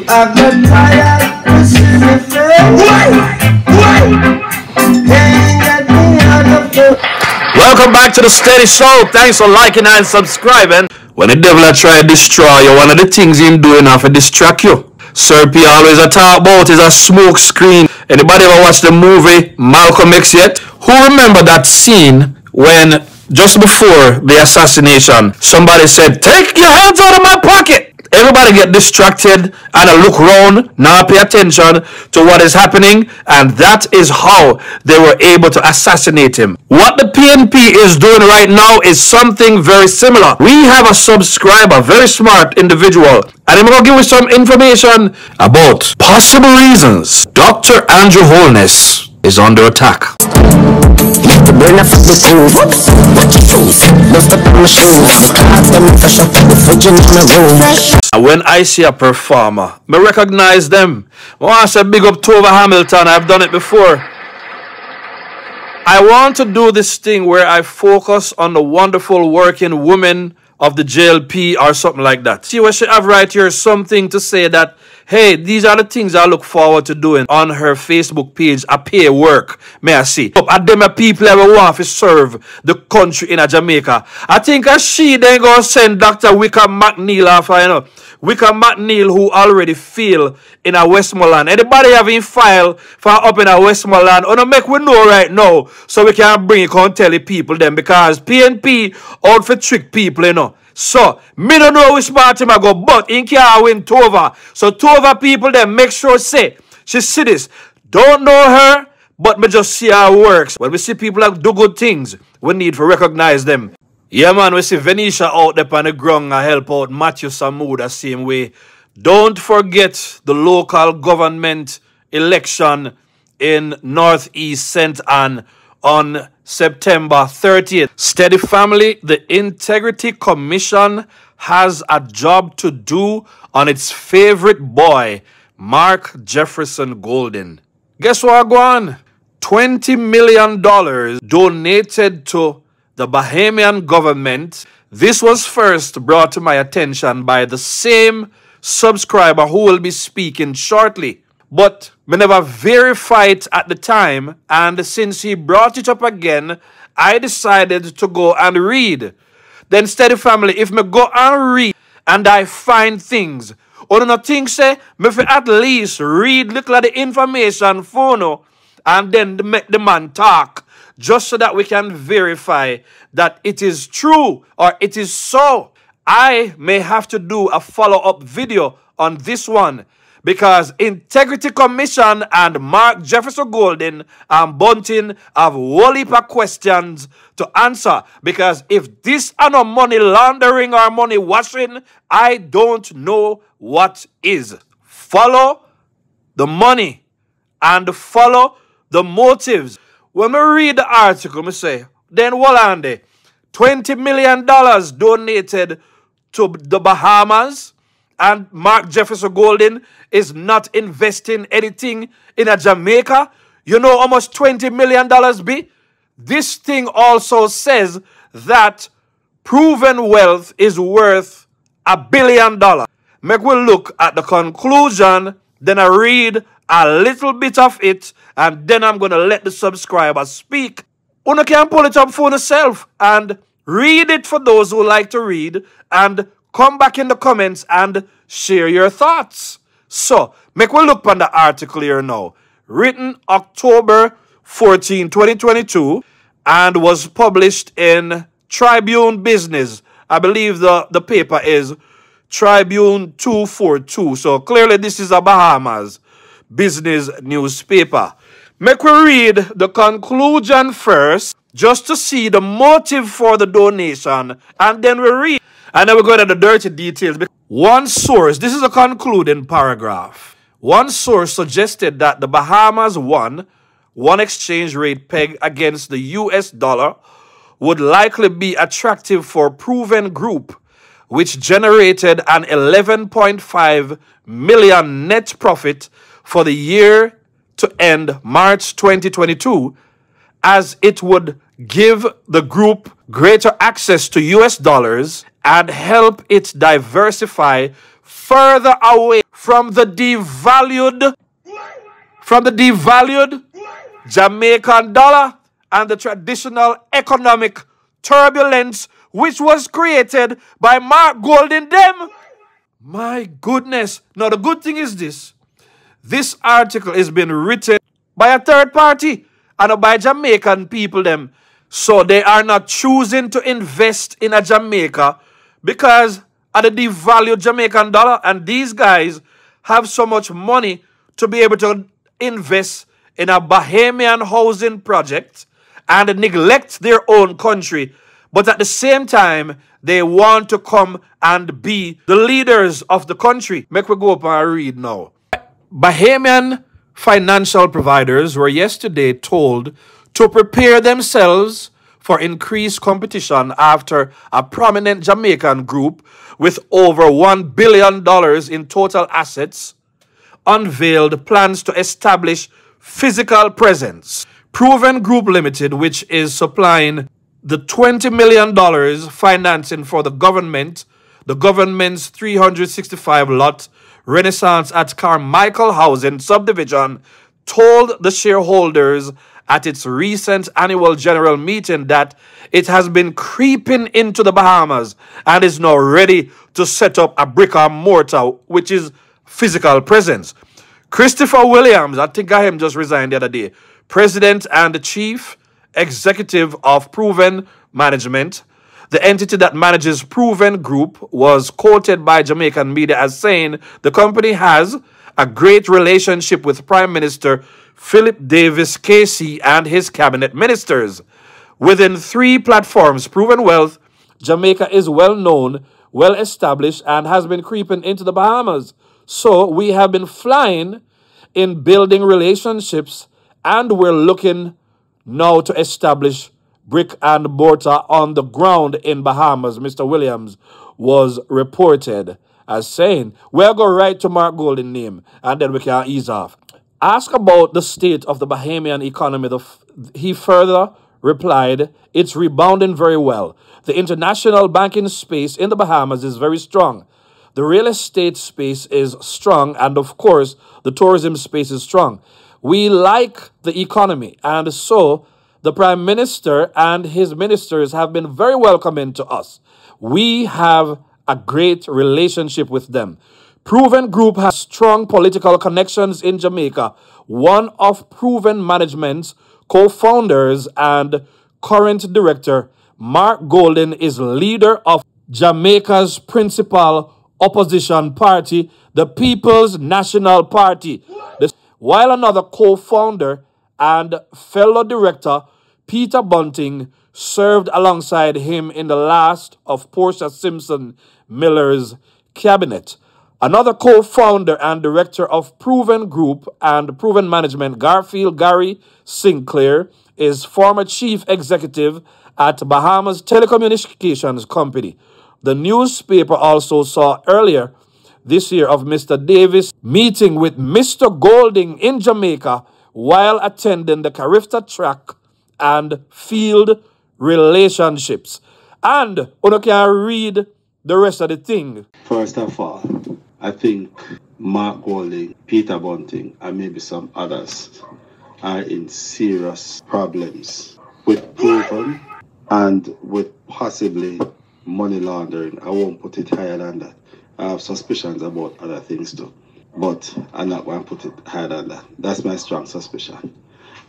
I got tired to see me face. Can't get me out of the... Welcome back to the Steady Show. Thanks for liking and subscribing. When the devil try to destroy you, one of the things he's doing now to distract you. Sir P always a talk about is a smoke screen. Anybody ever watch the movie Malcolm X yet? Who remember that scene when just before the assassination, somebody said, "Take your hands out of my pocket." Everybody get distracted and look around, now pay attention to what is happening, and that is how they were able to assassinate him. What the PNP is doing right now is something very similar. We have a subscriber, very smart individual, and I'm going to give you some information about possible reasons Dr. Andrew Holness is under attack. And when I see a performer, I recognize them. I want to say big up Tova Hamilton. I've done it before. I want to do this thing where I focus on the wonderful working women of the JLP or something like that. See what she have right here, something to say that, hey, these are the things I look forward to doing on her Facebook page. I pay work, may I see. At them people ever want to serve the country in Jamaica. I think she then go send Dr. Wickham McNeil off, you know. Wickham McNeil who already feel in a Westmoreland. Anybody having file for up in a Westmoreland? Or no make we know right now so we can bring it and tell the people them because PNP out for trick people, you know. So, me don't know which party I go, but in can win Tova. So Tova people then make sure say, she see this. Don't know her, but me just see how it works. When we see people that do good things, we need to recognize them. Yeah, man, we see Venetia out there on the ground and help out Matthew Samu the same way. Don't forget the local government election in Northeast St. Anne on September 30th. Steady family, the Integrity Commission has a job to do on its favorite boy, Mark Jefferson Golden. Guess what, Gwan? $20 million donated to the Bahamian government. This was first brought to my attention by the same subscriber who will be speaking shortly. But we never verified at the time, and since he brought it up again, I decided to go and read. Then Steady family, if me go and read and I find things, or no things say, me fi at least read little of the information for and then make the man talk. Just so that we can verify that it is true or it is so. I may have to do a follow-up video on this one because Integrity Commission and Mark Jefferson Golden and Bunting have a whole heap of questions to answer. Because if this are not money laundering or money washing, I don't know what is. Follow the money and follow the motives. When we read the article, we say, then Wallande, $20 million donated to the Bahamas, and Mark Jefferson Golden is not investing anything in a Jamaica. You know how much $20 million be? This thing also says that proven wealth is worth $1 billion. Make we look at the conclusion, then I read a little bit of it, and then I'm going to let the subscribers speak. You can pull it up for yourself and read it for those who like to read, and come back in the comments and share your thoughts. So, make we look on the article here now. Written October 14, 2022, and was published in Tribune Business. I believe the paper is Tribune 242. So, clearly this is a Bahamas business newspaper. Make we read the conclusion first, just to see the motive for the donation, and then we read. And then we go into the dirty details. One source, this is a concluding paragraph. One source suggested that the Bahamas one exchange rate peg against the US dollar would likely be attractive for Proven Group, which generated an 11.5 million net profit for the year to end March 2022, as it would give the group greater access to US dollars and help it diversify further away from the devalued Jamaican dollar and the traditional economic turbulence which was created by Mark Golding them. My goodness. Now the good thing is this article is being written by a third party and by Jamaican people them. So they are not choosing to invest in a Jamaica because of the devalued Jamaican dollar, and these guys have so much money to be able to invest in a Bahamian housing project and neglect their own country. But at the same time, they want to come and be the leaders of the country. Make we go up and read now. Bahamian financial providers were yesterday told to prepare themselves for increased competition after a prominent Jamaican group with over $1 billion in total assets unveiled plans to establish physical presence. Proven Group Limited, which is supplying the $20 million financing for the government's 365-lot Renaissance at Carmichael Housing subdivision, told the shareholders at its recent annual general meeting that it has been creeping into the Bahamas and is now ready to set up a brick and mortar, which is physical presence. Christopher Williams, I think I him just resigned the other day, president and chief executive of Proven Management, the entity that manages Proven Group, was quoted by Jamaican media as saying the company has a great relationship with Prime Minister Philip Davis Casey and his cabinet ministers. Within 3 platforms, Proven Wealth, Jamaica is well known, well established, and has been creeping into the Bahamas. So we have been flying in building relationships, and we're looking now to establish brick and mortar on the ground in Bahamas, Mr. Williams was reported as saying. We'll go right to Mark Golding's name, and then we can ease off. Asked about the state of the Bahamian economy, he further replied, it's rebounding very well. The international banking space in the Bahamas is very strong. The real estate space is strong, and of course, the tourism space is strong. We like the economy, and so the Prime Minister and his ministers have been very welcoming to us. We have a great relationship with them. Proven Group has strong political connections in Jamaica. One of Proven Management's co-founders and current director, Mark Golding, is leader of Jamaica's principal opposition party, the People's National Party. While another co-founder and fellow director, Peter Bunting, served alongside him in the last of Portia Simpson Miller's cabinet. Another co-founder and director of Proven Group and Proven Management, Garfield Gary Sinclair, is former chief executive at Bahamas Telecommunications Company. The newspaper also saw earlier this year of Mr. Davis meeting with Mr. Golding in Jamaica while attending the Carifta track and field relationships. And you can read the rest of the thing. First of all, I think Mark Golding, Peter Bunting, and maybe some others are in serious problems with Proven and with possibly money laundering. I won't put it higher than that. I have suspicions about other things too, but I'm not going to put it higher than that. That's my strong suspicion.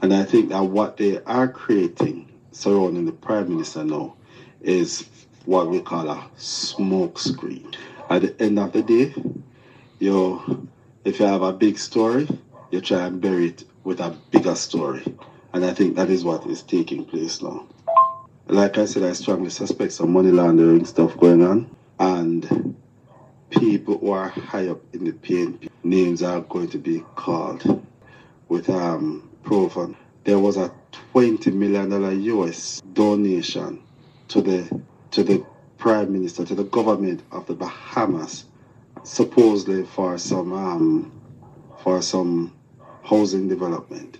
And I think that what they are creating surrounding the Prime Minister now is what we call a smoke screen. At the end of the day, if you have a big story, you try and bury it with a bigger story. And I think that is what is taking place now. Like I said, I strongly suspect some money laundering stuff going on. And people who are high up in the PNP, names are going to be called with Proven. There was a $20 million US donation to the Prime Minister, to the government of the Bahamas, supposedly for some housing development.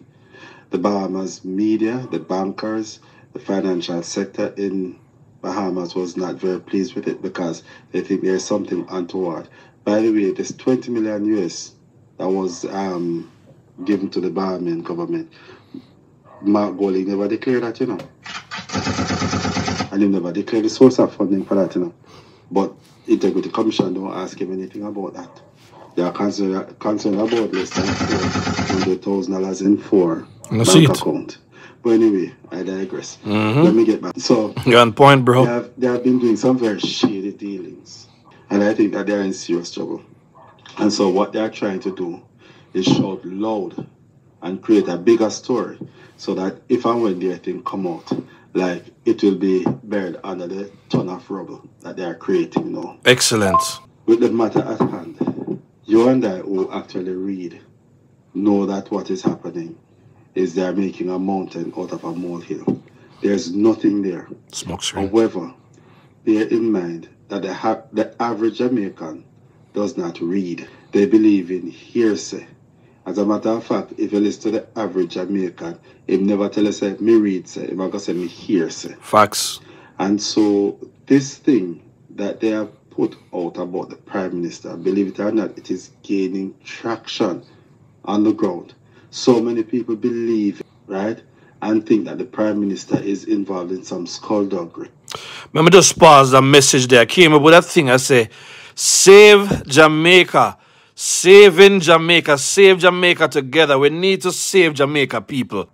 The Bahamas media, the bankers, the financial sector in Bahamas was not very pleased with it because they think there's something untoward. By the way, this 20 million US that was given to the Bahamian government, Mark Golding never declared that, you know. And he never declared the source of funding for that, you know. But Integrity Commission don't ask him anything about that. They are concerned about less than $400,000 in four bank account. But anyway, I digress. Let me get back. So, you're on point, bro. They have been doing some very shady dealings. And I think that they're in serious trouble. And so what they're trying to do is shout loud and create a bigger story so that if and when their thing come out, like it will be buried under the ton of rubble that they are creating now. Excellent. With the matter at hand, you and I who actually read know that what is happening is they are making a mountain out of a molehill. There's nothing there. Smoke screen. However, bear in mind that the average Jamaican does not read. They believe in hearsay. As a matter of fact, if you listen to the average Jamaican, he never tell us, say, me read, say, he might say, me hear, say. Facts. And so, this thing that they have put out about the Prime Minister, believe it or not, it is gaining traction on the ground. So many people believe, right, and think that the Prime Minister is involved in some skullduggery. Let me just pause the message there. I came up with that thing, I say, save Jamaica. Saving Jamaica, save Jamaica together. We need to save Jamaica, people.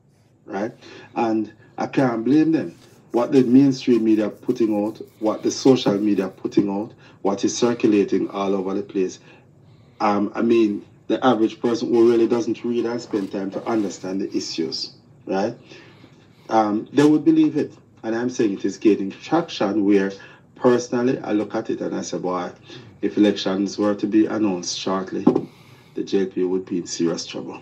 Right? And I can't blame them. What the mainstream media putting out, what the social media putting out, what is circulating all over the place. I mean, the average person who really doesn't read and spend time to understand the issues, right? They would believe it. And I'm saying it is gaining traction where, personally, I look at it and I say, boy, if elections were to be announced shortly, the JLP would be in serious trouble.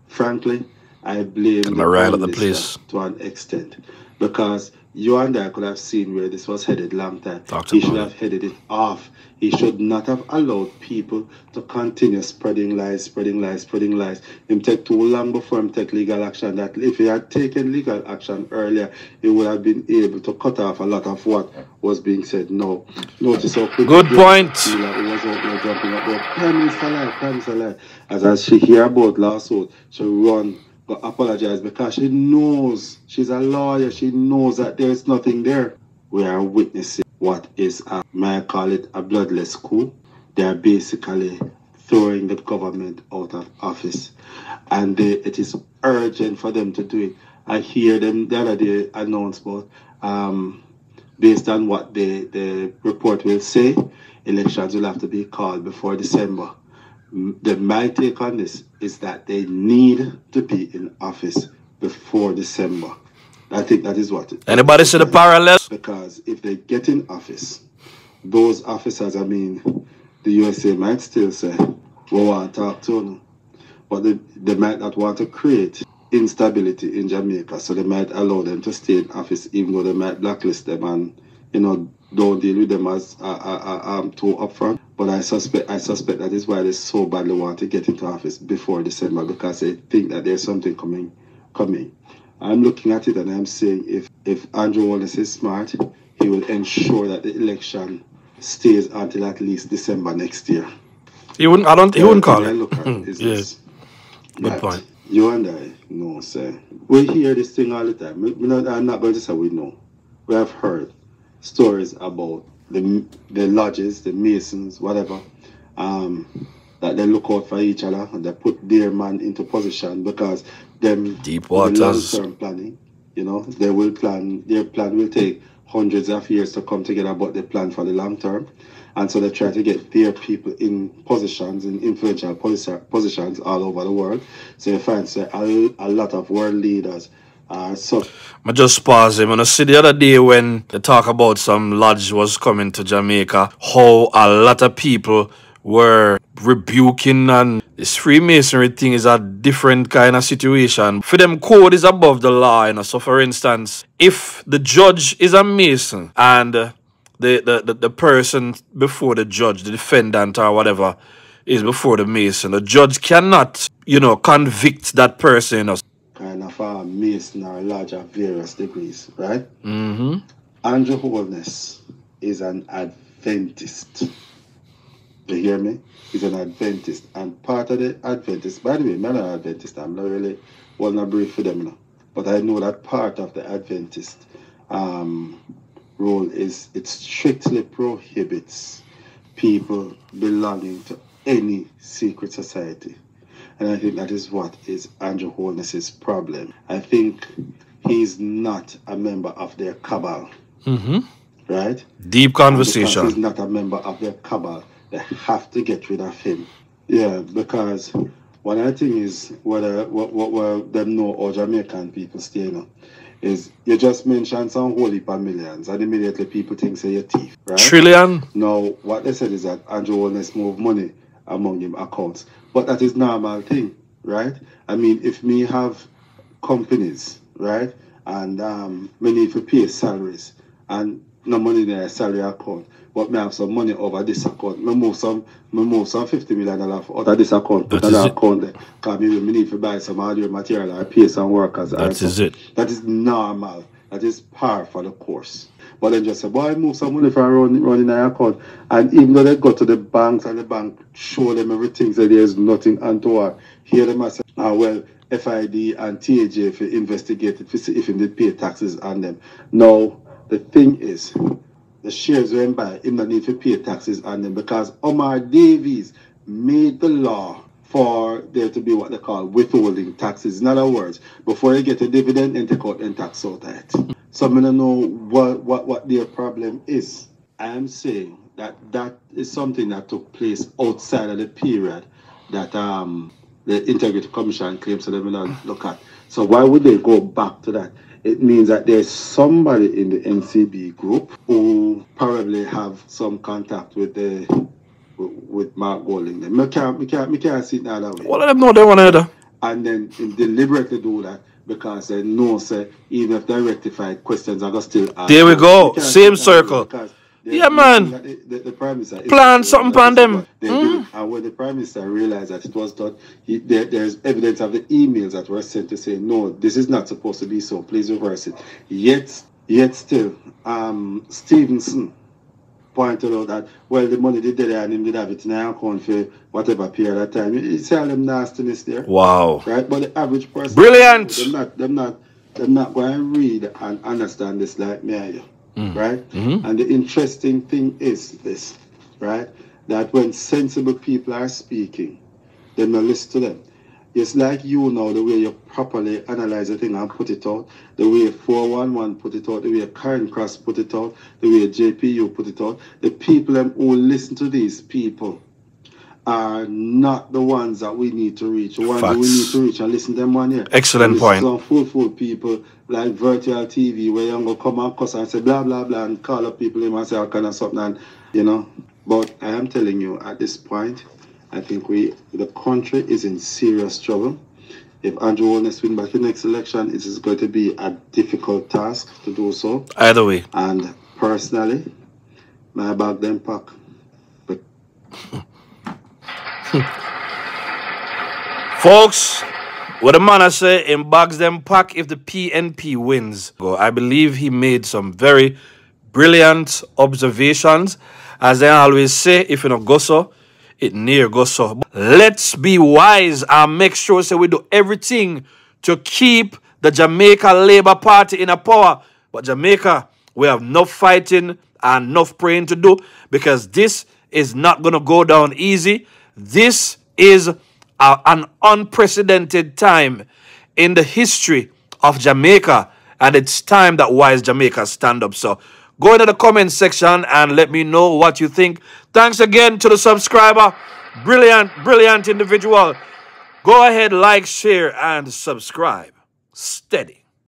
Frankly, I blame the Prime Minister to an extent. Because you and I could have seen where this was headed long time. He should have headed it off. He should not have allowed people to continue spreading lies. Him take too long before him take legal action. That if he had taken legal action earlier, he would have been able to cut off a lot of what was being said. No. Notice how quick. Good point. He was out there jumping up there. Prime Minister lie. As she hear about lawsuit, she run, go apologize because she knows, she's a lawyer, she knows that there's nothing there. We are witnessing what is, may I call it, a bloodless coup. They are basically throwing the government out of office. And it is urgent for them to do it. I hear them the other day announce about, based on what the report will say, elections will have to be called before December. My take on this is that they need to be in office before December. I think that is what. Anybody see the parallels? Because if they get in office, those officers, I mean, the USA might still say, we want to talk to them. But they might not want to create instability in Jamaica, so they might allow them to stay in office, even though they might blacklist them and, you know, don't deal with them as too upfront. But I suspect that is why they so badly want to get into office before December, because they think that there's something coming. I'm looking at it and I'm saying if Andrew Holness is smart, he will ensure that the election stays until at least December next year. He wouldn't call it. Look at is this. Good point. You and I know, sir. We hear this thing all the time. I'm not going to say we know. We have heard stories about the lodges, the masons, whatever, that they look out for each other and they put their man into position because them deep waters long-term planning, you know, they will plan. Their plan will take hundreds of years to come together, but they plan for the long term. And so they try to get their people in positions, in influential positions all over the world. So you find a lot of world leaders are so. I just pause him. And I see the other day when they talk about some lodge was coming to Jamaica, how a lot of people were rebuking, and this Freemasonry thing is a different kind of situation. For them, code is above the law, you know. So for instance, if the judge is a Mason and the person before the judge, the defendant or whatever, is before the Mason, the judge cannot, you know, convict that person, you know. Kind of a Mason or lodge of various degrees, right? Mm-hmm. Andrew Holness is an Adventist. You hear me? He's an Adventist. And part of the Adventist, by the way, I'm not an Adventist. I'm not really well not brief for them, you know. But I know that part of the Adventist role is it strictly prohibits people belonging to any secret society. And I think that is what is Andrew Holness's problem. I think he's not a member of their cabal. Right? Deep conversation. Because he's not a member of their cabal, they have to get rid of him. Yeah, because one of the things is what them know or Jamaican people stay, you know, is you just mention some whole heap of millions and immediately people think say you're thief, right? Trillion. Now what they said is that Andrew Holness move money among him accounts. But that is normal thing, right? I mean, if me have companies, right, and me need to pay salaries and no money in their salary account, but me have some money over this account. Me move some $50 million out of this account, put another account there. Because me need to buy some hardware material or pay some workers. That is it. That is normal. That is par for the course. But then just say, boy, move some money from running their account. And even though they go to the banks and the bank show them everything, so there's nothing untoward. Hear them and say, well, FID and TAJ if you investigate it, if you did pay taxes on them. Now, the thing is, the shares went by, him not need to pay taxes on them because Omar Davies made the law for there to be what they call withholding taxes. In other words, before you get a dividend, and take out and tax out of it. So I don't know what their problem is. I am saying that is something that took place outside of the period that the Integrity Commission claims that they will not look at. So why would they go back to that? It means that there's somebody in the NCB group who probably have some contact with Mark Golding. Me can't see it the other way. Well, let them know they want to. And then deliberately do that because they know, say, even if they rectified questions, I got still ask. There we go. Same circle. Yeah, man. The Prime Minister plan something on them. And when the Prime Minister realized that it was done, there's evidence of the emails that were sent to say, no, this is not supposed to be so. Please reverse it. Yet still, Stevenson pointed out that, well, the money did there and him did have it in our account for whatever period of time. You see all them nastiness there. Wow. Right? But the average person, brilliant. They're not going to read and understand this like me and you. Right? And the interesting thing is this, right? That when sensible people are speaking, then we listen to them. It's like you know the way you properly analyze a thing and put it out, the way 411 put it out, the way Karen Cross put it out, the way JPU put it out. The people who listen to these people are not the ones that we need to reach. The ones that we need to reach and listen to them one here. Excellent point. Some full people like Virtual TV where you're going to come and cuss and say blah, blah, blah and call up people and say all kind of something and, you know. But I am telling you at this point, I think the country is in serious trouble. If Andrew Holness win back the next election, it is going to be a difficult task to do so. Either way. And personally, my bag them pack. But folks, what the man I say in bags them pack if the PNP wins. I believe he made some very brilliant observations. As they always say, if you don't go so, it near go so. Let's be wise and make sure so we do everything to keep the Jamaica Labour Party in a power. But Jamaica, we have enough fighting and enough praying to do because this is not going to go down easy. This is an unprecedented time in the history of Jamaica, and it's time that wise Jamaica stand up. So go into the comment section and let me know what you think. Thanks again to the subscriber. Brilliant individual. Go ahead, like, share, and subscribe. Steady.